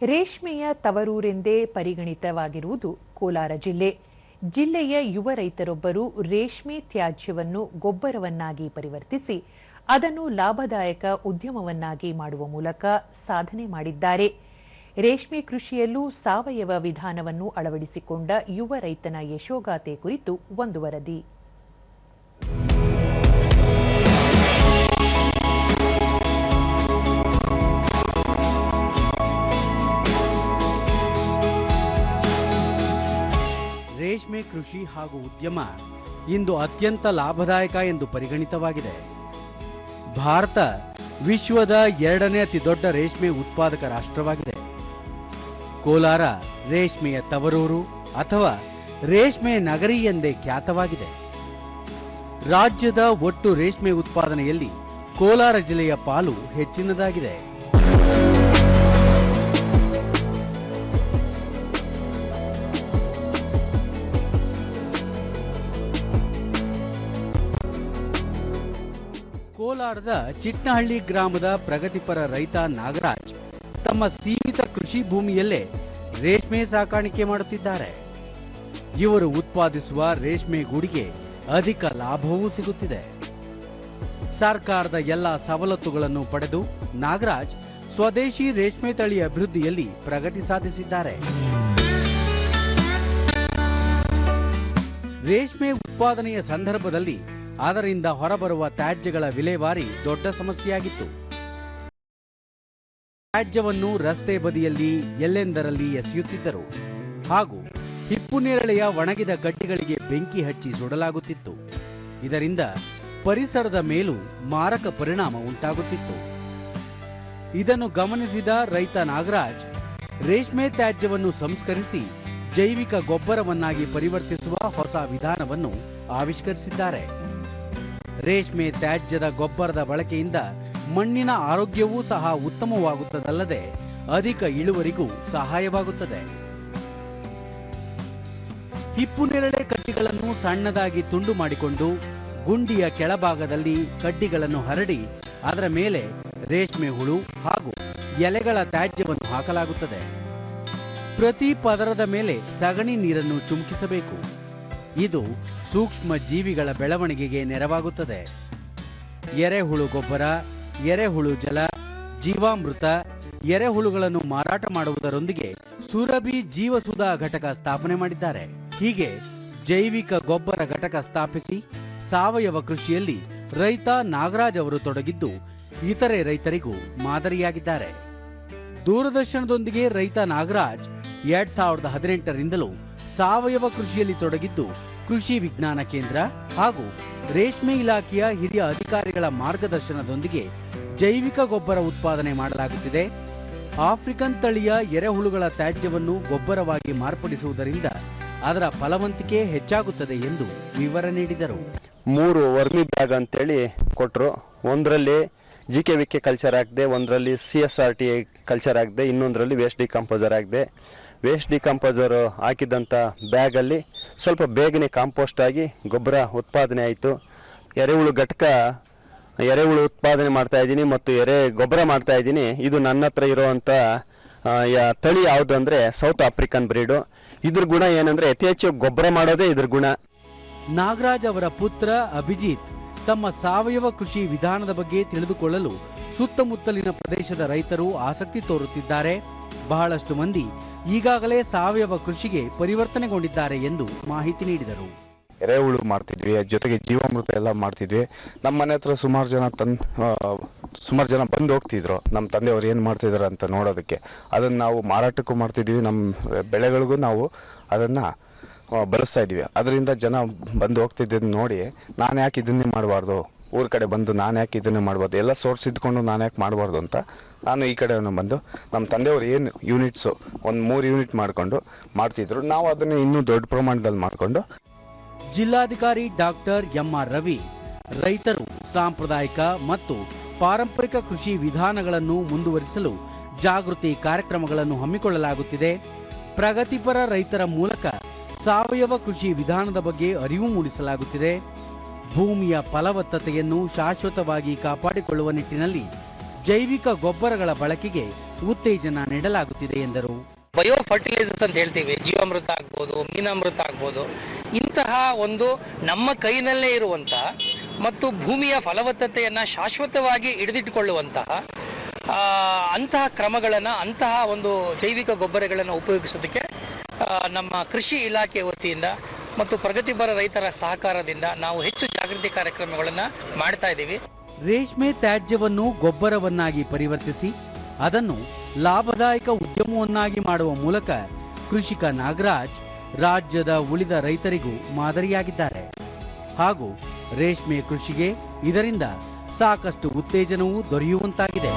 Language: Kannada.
ರೇಷ್ಮೆಯ ತವರೂರೆಂದೇ ಪರಿಗಣಿತವಾಗಿರುವುದು ಕೋಲಾರ ಜಿಲ್ಲೆ. ಜಿಲ್ಲೆಯ ಯುವ ರೈತರೊಬ್ಬರು ರೇಷ್ಮೆ ತ್ಯಾಜ್ಯವನ್ನು ಗೊಬ್ಬರವನ್ನಾಗಿ ಪರಿವರ್ತಿಸಿ ಅದನ್ನು ಲಾಭದಾಯಕ ಉದ್ಯಮವನ್ನಾಗಿ ಮಾಡುವ ಮೂಲಕ ಸಾಧನೆ ಮಾಡಿದ್ದಾರೆ. ರೇಷ್ಮೆ ಕೃಷಿಯಲ್ಲೂ ಸಾವಯವ ವಿಧಾನವನ್ನು ಅಳವಡಿಸಿಕೊಂಡ ಯುವ ರೈತನ ಯಶೋಗಾಥೆ ಕುರಿತು ಒಂದು ವರದಿ. ರೇಷ್ಮೆ ಕೃಷಿ ಹಾಗೂ ಉದ್ಯಮ ಇಂದು ಅತ್ಯಂತ ಲಾಭದಾಯಕ ಎಂದು ಪರಿಗಣಿತವಾಗಿದೆ. ಭಾರತ ವಿಶ್ವದ 2ನೇ ಅತಿ ದೊಡ್ಡ ರೇಷ್ಮೆ ಉತ್ಪಾದಕ ರಾಷ್ಟ್ರವಾಗಿದೆ. ಕೋಲಾರ ರೇಷ್ಮೆಯ ತವರೂರು ಅಥವಾ ರೇಷ್ಮೆ ನಗರಿ ಎಂದೇ ಖ್ಯಾತವಾಗಿದೆ. ರಾಜ್ಯದ ಒಟ್ಟು ರೇಷ್ಮೆ ಉತ್ಪಾದನೆಯಲ್ಲಿ ಕೋಲಾರ ಜಿಲ್ಲೆಯ ಪಾಲು ಹೆಚ್ಚಿನದಾಗಿದೆ. ಕೋಲಾರದ ಚಿಟ್ನಹಳ್ಳಿ ಗ್ರಾಮದ ಪ್ರಗತಿಪರ ರೈತ ನಾಗರಾಜ್ ತಮ್ಮ ಸೀಮಿತ ಕೃಷಿ ಭೂಮಿಯಲ್ಲೇ ರೇಷ್ಮೆ ಸಾಕಾಣಿಕೆ ಮಾಡುತ್ತಿದ್ದಾರೆ. ಇವರು ಉತ್ಪಾದಿಸುವ ರೇಷ್ಮೆ ಗೂಡಿಗೆ ಅಧಿಕ ಲಾಭವೂ ಸಿಗುತ್ತಿದೆ. ಸರ್ಕಾರದ ಎಲ್ಲ ಸವಲತ್ತುಗಳನ್ನು ಪಡೆದು ನಾಗರಾಜ್ ಸ್ವದೇಶಿ ರೇಷ್ಮೆ ತಳಿ ಅಭಿವೃದ್ಧಿಯಲ್ಲಿ ಪ್ರಗತಿ ಸಾಧಿಸಿದ್ದಾರೆ. ರೇಷ್ಮೆ ಉತ್ಪಾದನೆಯ ಸಂದರ್ಭದಲ್ಲಿ ಅದರಿಂದ ಹೊರಬರುವ ತ್ಯಾಜ್ಯಗಳ ವಿಲೇವಾರಿ ದೊಡ್ಡ ಸಮಸ್ಯೆಯಾಗಿತ್ತು. ತ್ಯಾಜ್ಯವನ್ನು ರಸ್ತೆ ಬದಿಯಲ್ಲಿ ಎಲ್ಲೆಂದರಲ್ಲಿ ಎಸೆಯುತ್ತಿದ್ದರು ಹಾಗೂ ಹಿಪ್ಪುನೇರಳೆಯ ಒಣಗಿದ ಕಡ್ಡಿಗಳಿಗೆ ಬೆಂಕಿ ಹಚ್ಚಿ ಸುಡಲಾಗುತ್ತಿತ್ತು. ಇದರಿಂದ ಪರಿಸರದ ಮೇಲೂ ಮಾರಕ ಪರಿಣಾಮ ಉಂಟಾಗುತ್ತಿತ್ತು. ಇದನ್ನು ಗಮನಿಸಿದ ರೈತ ನಾಗರಾಜ್ ರೇಷ್ಮೆ ತ್ಯಾಜ್ಯವನ್ನು ಸಂಸ್ಕರಿಸಿ ಜೈವಿಕ ಗೊಬ್ಬರವನ್ನಾಗಿ ಪರಿವರ್ತಿಸುವ ಹೊಸ ವಿಧಾನವನ್ನು ಆವಿಷ್ಕರಿಸಿದ್ದಾರೆ. ರೇಷ್ಮೆ ತ್ಯಾಜ್ಯದ ಗೊಬ್ಬರದ ಬಳಕೆಯಿಂದ ಮಣ್ಣಿನ ಆರೋಗ್ಯವೂ ಸಹ ಉತ್ತಮವಾಗುತ್ತದಲ್ಲದೆ ಅಧಿಕ ಇಳುವರಿಗೂ ಸಹಾಯವಾಗುತ್ತದೆ. ಹಿಪ್ಪುನೇರಳೆ ಕಡ್ಡಿಗಳನ್ನು ಸಣ್ಣದಾಗಿ ತುಂಡು ಮಾಡಿಕೊಂಡು ಗುಂಡಿಯ ಕೆಳಭಾಗದಲ್ಲಿ ಕಡ್ಡಿಗಳನ್ನು ಹರಡಿ ಅದರ ಮೇಲೆ ರೇಷ್ಮೆ ಹುಳು ಹಾಗೂ ಎಲೆಗಳ ತ್ಯಾಜ್ಯವನ್ನು ಹಾಕಲಾಗುತ್ತದೆ. ಪ್ರತಿ ಪದರದ ಮೇಲೆ ಸಗಣಿ ನೀರನ್ನು ಚುಮುಕಿಸಬೇಕು. ಇದು ಸೂಕ್ಷ್ಮ ಜೀವಿಗಳ ಬೆಳವಣಿಗೆಗೆ ನೆರವಾಗುತ್ತದೆ. ಎರೆಹುಳು ಗೊಬ್ಬರ, ಎರೆಹುಳು ಜಲ, ಜೀವಾಮೃತ, ಎರೆಹುಳುಗಳನ್ನು ಮಾರಾಟ ಮಾಡುವುದರೊಂದಿಗೆ ಸುರಭಿ ಜೀವಸುಧಾ ಘಟಕ ಸ್ಥಾಪನೆ ಮಾಡಿದ್ದಾರೆ. ಹೀಗೆ ಜೈವಿಕ ಗೊಬ್ಬರ ಘಟಕ ಸ್ಥಾಪಿಸಿ ಸಾವಯವ ಕೃಷಿಯಲ್ಲಿ ರೈತ ನಾಗರಾಜ್ ಅವರು ತೊಡಗಿದ್ದು ಇತರೆ ರೈತರಿಗೂ ಮಾದರಿಯಾಗಿದ್ದಾರೆ. ದೂರದರ್ಶನದೊಂದಿಗೆ ರೈತ ನಾಗರಾಜ್ 2018ರಿಂದಲೂ ಸಾವಯವ ಕೃಷಿಯಲ್ಲಿ ತೊಡಗಿದ್ದು ಕೃಷಿ ವಿಜ್ಞಾನ ಕೇಂದ್ರ ಹಾಗೂ ರೇಷ್ಮೆ ಇಲಾಖೆಯ ಹಿರಿಯ ಅಧಿಕಾರಿಗಳ ಮಾರ್ಗದರ್ಶನದೊಂದಿಗೆ ಜೈವಿಕ ಗೊಬ್ಬರ ಉತ್ಪಾದನೆ ಮಾಡಲಾಗುತ್ತಿದೆ. ಆಫ್ರಿಕನ್ ತಳಿಯ ಎರೆಹುಳುಗಳ ತ್ಯಾಜ್ಯವನ್ನು ಗೊಬ್ಬರವಾಗಿ ಮಾರ್ಪಡಿಸುವುದರಿಂದ ಅದರ ಫಲವಂತಿಕೆ ಹೆಚ್ಚಾಗುತ್ತದೆ ಎಂದು ವಿವರ ನೀಡಿದರು. 3 ವರ್ಮಿ ಬ್ಯಾಗ್ ಅಂತೇಳಿ ಕೊಟ್ಟರು. ಒಂದರಲ್ಲಿ GKVK ಕಲ್ಚರ್ ಹಾಕಿದೆ, ಒಂದರಲ್ಲಿ CSRT ಕಲ್ಚರ್ ಹಾಕಿದೆ, ಇನ್ನೊಂದರಲ್ಲಿ ವೇಸ್ಟ್ ಡಿಕಂಪೋಸರ್ ಹಾಕಿದೆ. ವೇಸ್ಟ್ ಡಿಕಂಪೋಸರ್ ಹಾಕಿದಂಥ ಬ್ಯಾಗಲ್ಲಿ ಸ್ವಲ್ಪ ಬೇಗನೆ ಕಾಂಪೋಸ್ಟ್ ಆಗಿ ಗೊಬ್ಬರ ಉತ್ಪಾದನೆ ಆಯಿತು. ಎರೆಹುಳು ಘಟಕ ಎರೆಹುಳು ಉತ್ಪಾದನೆ ಮಾಡ್ತಾ ಇದ್ದೀನಿ ಮತ್ತು ಎರೆ ಗೊಬ್ಬರ ಮಾಡ್ತಾ ಇದ್ದೀನಿ. ಇದು ನನ್ನ ಹತ್ರ ಇರುವಂಥ ತಳಿ ಯಾವುದು ಅಂದರೆ ಸೌತ್ ಆಫ್ರಿಕನ್ ಬ್ರೀಡು. ಇದ್ರ ಗುಣ ಏನಂದರೆ ಅತಿ ಹೆಚ್ಚು ಗೊಬ್ಬರ ಮಾಡೋದೇ ಇದ್ರ ಗುಣ. ನಾಗರಾಜ್ ಅವರ ಪುತ್ರ ಅಭಿಜಿತ್ ತಮ್ಮ ಸಾವಯವ ಕೃಷಿ ವಿಧಾನದ ಬಗ್ಗೆ ತಿಳಿದುಕೊಳ್ಳಲು ಸುತ್ತಮುತ್ತಲಿನ ಪ್ರದೇಶದ ರೈತರು ಆಸಕ್ತಿ ತೋರುತ್ತಿದ್ದಾರೆ. ಬಹಳಷ್ಟು ಮಂದಿ ಈಗಾಗಲೇ ಸಾವಯವ ಕೃಷಿಗೆ ಪರಿವರ್ತನೆಗೊಂಡಿದ್ದಾರೆ ಎಂದು ಮಾಹಿತಿ ನೀಡಿದರು. ಎರೆಹುಳು ಮಾಡ್ತಿದ್ವಿ, ಜೊತೆಗೆ ಜೀವಾಮೃತ ಎಲ್ಲ ಮಾಡ್ತಿದ್ವಿ. ನಮ್ಮ ಮನೆ ಹತ್ರ ಸುಮಾರು ಜನ ಬಂದು ಹೋಗ್ತಿದ್ರು ನಮ್ಮ ತಂದೆಯವರು ಏನು ಮಾಡ್ತಿದ್ದಾರೆ ಅಂತ ನೋಡೋದಕ್ಕೆ. ಅದನ್ನು ನಾವು ಮಾರಾಟಕ್ಕೂ ಮಾಡ್ತಿದ್ವಿ, ನಮ್ಮ ಬೆಳೆಗಳಿಗೂ ನಾವು ಅದನ್ನು ಬಳಸ್ತಾ ಇದ್ವಿ. ಅದರಿಂದ ಜನ ಬಂದು ಹೋಗ್ತಿದ್ದನ್ನು ನೋಡಿ ನಾನು ಯಾಕೆ ಇದನ್ನೇ ಮಾಡಬಾರ್ದು, ಊರ ಕಡೆ ಬಂದು ನಾನು ಯಾಕೆ ಇದನ್ನೇ ಮಾಡಬಾರ್ದು, ಎಲ್ಲ ಸೋರ್ಸ್ ಇದ್ಕೊಂಡು ನಾನು ಯಾಕೆ ಮಾಡಬಾರ್ದು ಅಂತ ನಾನು ಈ ಕಡೆ ಬಂದು ನಮ್ಮ ತಂದೆಯವರು ಏನು ಯೂನಿಟ್ಸು ಒಂದು 3 ಯೂನಿಟ್ ಮಾಡಿಕೊಂಡು ಮಾಡ್ತಿದ್ರು. ನಾವು ಅದನ್ನು ಇನ್ನೂ ದೊಡ್ಡ ಪ್ರಮಾಣದಲ್ಲಿ ಮಾಡಿಕೊಂಡು. ಜಿಲ್ಲಾಧಿಕಾರಿ ಡಾಕ್ಟರ್ MR ರವಿ ರೈತರು ಸಾಂಪ್ರದಾಯಿಕ ಮತ್ತು ಪಾರಂಪರಿಕ ಕೃಷಿ ವಿಧಾನಗಳನ್ನು ಮುಂದುವರಿಸಲು ಜಾಗೃತಿ ಕಾರ್ಯಕ್ರಮಗಳನ್ನು ಹಮ್ಮಿಕೊಳ್ಳಲಾಗುತ್ತಿದೆ. ಪ್ರಗತಿಪರ ರೈತರ ಮೂಲಕ ಸಾವಯವ ಕೃಷಿ ವಿಧಾನದ ಬಗ್ಗೆ ಅರಿವು ಮೂಡಿಸಲಾಗುತ್ತಿದೆ. ಭೂಮಿಯ ಫಲವತ್ತತೆಯನ್ನು ಶಾಶ್ವತವಾಗಿ ಕಾಪಾಡಿಕೊಳ್ಳುವ ನಿಟ್ಟಿನಲ್ಲಿ ಜೈವಿಕ ಗೊಬ್ಬರಗಳ ಬಳಕೆಗೆ ಉತ್ತೇಜನ ನೀಡಲಾಗುತ್ತಿದೆ ಎಂದರು. ಬಯೋ ಫರ್ಟಿಲೈಸರ್ಸ್ ಅಂತ ಹೇಳ್ತೀವಿ, ಜೀವಾಮೃತ ಆಗ್ಬೋದು, ಮೀನಾಮೃತ ಆಗ್ಬೋದು, ಇಂತಹ ಒಂದು ನಮ್ಮ ಕೈನಲ್ಲೇ ಇರುವಂತಹ ಮತ್ತು ಭೂಮಿಯ ಫಲವತ್ತತೆಯನ್ನು ಶಾಶ್ವತವಾಗಿ ಹಿಡಿದಿಟ್ಟುಕೊಳ್ಳುವಂತಹ ಅಂತಹ ಕ್ರಮಗಳನ್ನು, ಅಂತಹ ಒಂದು ಜೈವಿಕ ಗೊಬ್ಬರಗಳನ್ನು ಉಪಯೋಗಿಸೋದಕ್ಕೆ ನಮ್ಮ ಕೃಷಿ ಇಲಾಖೆ ವತಿಯಿಂದ ಮತ್ತು ಪ್ರಗತಿಪರ ರೈತರ ಸಹಕಾರದಿಂದ ನಾವು ಹೆಚ್ಚು ಜಾಗೃತಿ ಕಾರ್ಯಕ್ರಮಗಳನ್ನು ಮಾಡ್ತಾ ಇದ್ದೀವಿ. ರೇಷ್ಮೆ ತ್ಯಾಜ್ಯವನ್ನು ಗೊಬ್ಬರವನ್ನಾಗಿ ಪರಿವರ್ತಿಸಿ ಅದನ್ನು ಲಾಭದಾಯಕ ಉದ್ಯಮವನ್ನಾಗಿ ಮಾಡುವ ಮೂಲಕ ಕೃಷಿಕ ನಾಗರಾಜ್ ರಾಜ್ಯದ ಉಳಿದ ರೈತರಿಗೂ ಮಾದರಿಯಾಗಿದ್ದಾರೆ. ಹಾಗೂ ರೇಷ್ಮೆ ಕೃಷಿಗೆ ಇದರಿಂದ ಸಾಕಷ್ಟು ಉತ್ತೇಜನವೂ ದೊರೆಯುವಂತಾಗಿದೆ.